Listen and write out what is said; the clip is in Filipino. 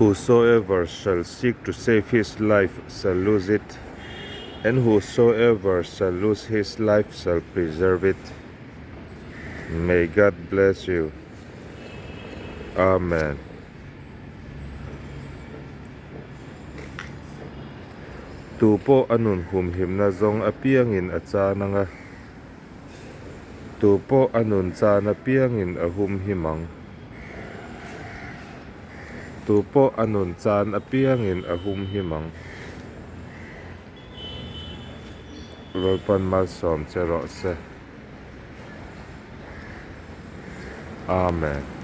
Whosoever shall seek to save his life shall lose it, and whosoever shall lose his life shall preserve it. May God bless you. Amen. Tupo anun humhim na zong apiangin at sana nga. Tupo anun sana piangin ahumhimang. Tupo anun san apiangin ahumhimang. Lalpan malsawm rawh. Amen.